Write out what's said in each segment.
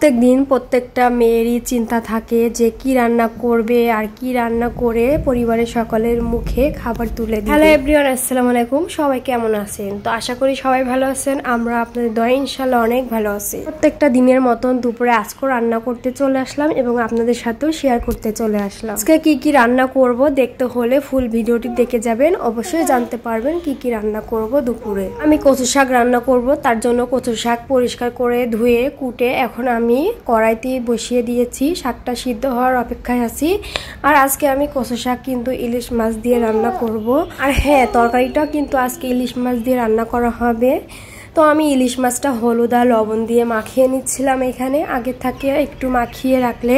প্রত্যেকদিন প্রত্যেকটা মেয়েরই চিন্তা থাকে যে কি রান্না করবে আর কি রান্না করে পরিবারের সকলের মুখে খাবার তুলে দিবে। হ্যালো এভরিওয়ান, আসসালামু আলাইকুম। সবাই কেমন আছেন? তো আশা করি সবাই ভালো আছেন। আমরা আপনাদের দয়ায় ইনশাআল্লাহ অনেক ভালো আছি। প্রত্যেকটা দিনের মতন দুপুরে আজকে রান্না করতে চলে আসলাম এবং আপনাদের সাথেও শেয়ার করতে চলে আসলাম। আজকে কি কি রান্না করব দেখতে হলে ফুল ভিডিওটি দেখে যাবেন, অবশ্যই জানতে পারবেন কি কি রান্না করব দুপুরে। আমি কচু শাক রান্না করব, তার জন্য কচু শাক পরিষ্কার করে ধুয়ে কুটে এখন আমি কড়াইতে বসিয়ে দিয়েছি। শাকটা সিদ্ধ হওয়ার অপেক্ষায় আছি। আর আজকে আমি কচু শাক কিন্তু ইলিশ মাছ দিয়ে রান্না করব। আর হ্যাঁ, তরকারিটাও কিন্তু আজকে ইলিশ মাছ দিয়ে রান্না করা হবে। তো আমি ইলিশ মাছটা হলুদ আর লবণ দিয়ে মাখিয়ে নিচ্ছিলাম। এখানে আগে থেকে একটু মাখিয়ে রাখলে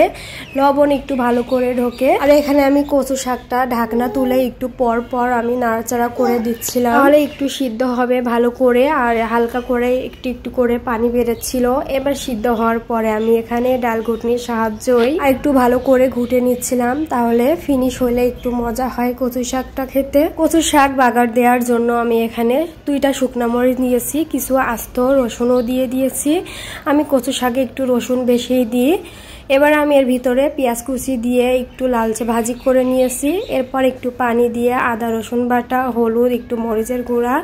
লবণ একটু ভালো করে ঢোকে। আর এখানে আমি কচু শাকটা ঢাকনা তুলে একটু পর পর আমি নাড়াচাড়া করে দিচ্ছিলাম, তাহলে একটু সিদ্ধ হবে ভালো করে। আর হালকা করে একটু একটু করে পানি বেরোচ্ছিল। এবার সিদ্ধ হওয়ার পরে আমি এখানে ডাল ঘুটনির সাহায্যই আর একটু ভালো করে ঘুটে নিচ্ছিলাম, তাহলে ফিনিশ হলে একটু মজা হয় কচু শাকটা খেতে। কচু শাক বাগার দেওয়ার জন্য আমি এখানে 2টা শুকনা মরিচ নিয়েছি, কিছু আস্ত রসুনও দিয়ে দিয়েছি। আমি কচু শাকে একটু রসুন বেশি দিই। এবার আমি এর ভিতরে পেঁয়াজ কুচি দিয়ে একটু লালচে ভাজি করে নিয়েছি। এরপর একটু পানি দিয়ে আদা রসুন বাটা, হলুদ, একটু মরিচের গুঁড়া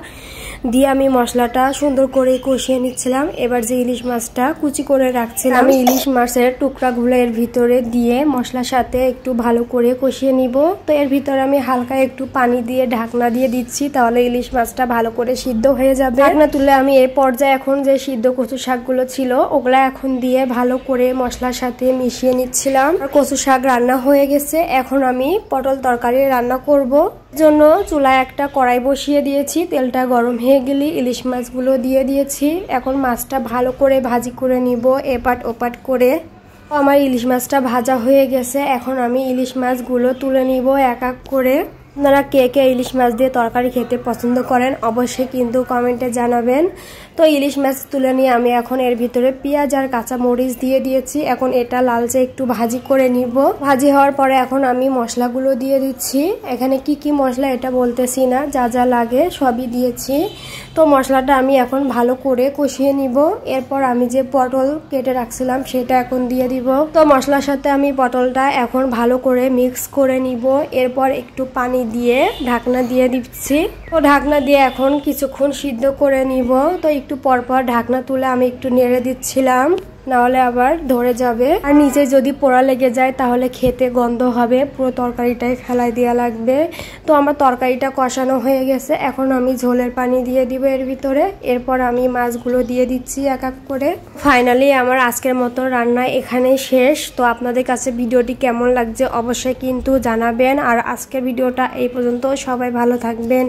দিয়ে আমি মশলাটা সুন্দর করে কষিয়ে নিচ্ছিলাম। এবার যে ইলিশ মাছটা কুচি করে রাখছিলাম, আমি ইলিশ মাছের টুকরাগুলো এর ভিতরে দিয়ে মশলার সাথে একটু ভালো করে কষিয়ে নিব। তো এর ভিতরে আমি হালকা একটু পানি দিয়ে ঢাকনা দিয়ে দিচ্ছি, তাহলে ইলিশ মাছটা ভালো করে সিদ্ধ হয়ে যাবে। ঢাকনা তুলে আমি এই পর্যায়ে এখন যে সিদ্ধ কচু শাকগুলো ছিল ওগুলা এখন দিয়ে ভালো করে মশলার সাথে মিশিয়ে নিচ্ছিলাম। আর কচু শাক রান্না হয়ে গেছে। এখন আমি পটল তরকারি রান্না করব জন্য চুলায় একটা কড়াই বসিয়ে দিয়েছি। তেলটা গরম হয়ে গেলে ইলিশ মাছগুলো দিয়ে দিয়েছি। এখন মাছটা ভালো করে ভাজি করে নিব এপাট ওপাট করে। আমার ইলিশ মাছটা ভাজা হয়ে গেছে। এখন আমি ইলিশ মাছগুলো তুলে নিব এক এক করে। আপনারা কে কে ইলিশ মাছ দিয়ে তরকারি খেতে পছন্দ করেন অবশ্যই কিন্তু কমেন্টে জানাবেন। তো ইলিশ মাছ তুলে নিয়ে আমি এখন এর ভিতরে পেঁয়াজ আর কাঁচা মরিচ দিয়ে দিয়েছি। এখন এটা লালচে একটু ভাজি করে নিব। ভাজি হওয়ার পরে এখন আমি মশলাগুলো দিয়ে দিচ্ছি। এখানে কি কি মশলা এটা বলতেছি না, যা যা লাগে সবই দিয়েছি। তো মশলাটা আমি এখন ভালো করে কষিয়ে নিব। এরপর আমি যে পটল কেটে রাখছিলাম সেটা এখন দিয়ে দিব। তো মশলার সাথে আমি পটলটা এখন ভালো করে মিক্স করে নিব। এরপর একটু পানি দিয়ে ঢাকনা দিয়ে দিচ্ছি। তো ঢাকনা দিয়ে এখন কিছুক্ষণ সিদ্ধ করে নিব। তো একটু পরপর ঢাকনা তুলে আমি একটু নেড়ে দিচ্ছিলাম, নাহলে আবার ধরে যাবে। আর নিচে যদি পোড়া লেগে যায় তাহলে খেতে গন্ধ হবে, পুরো তরকারিটাই ফেলাই দেওয়া লাগবে। তো আমার তরকারিটা কষানো হয়ে গেছে। এখন আমি ঝোলের পানি দিয়ে দিব এর ভিতরে। এরপর আমি মাছগুলো দিয়ে দিচ্ছি এক এক করে। ফাইনালি আমার আজকের মতো রান্না এখানেই শেষ। তো আপনাদের কাছে ভিডিওটি কেমন লাগছে অবশ্যই কিন্তু জানাবেন। আর আজকের ভিডিওটা এই পর্যন্ত। সবাই ভালো থাকবেন।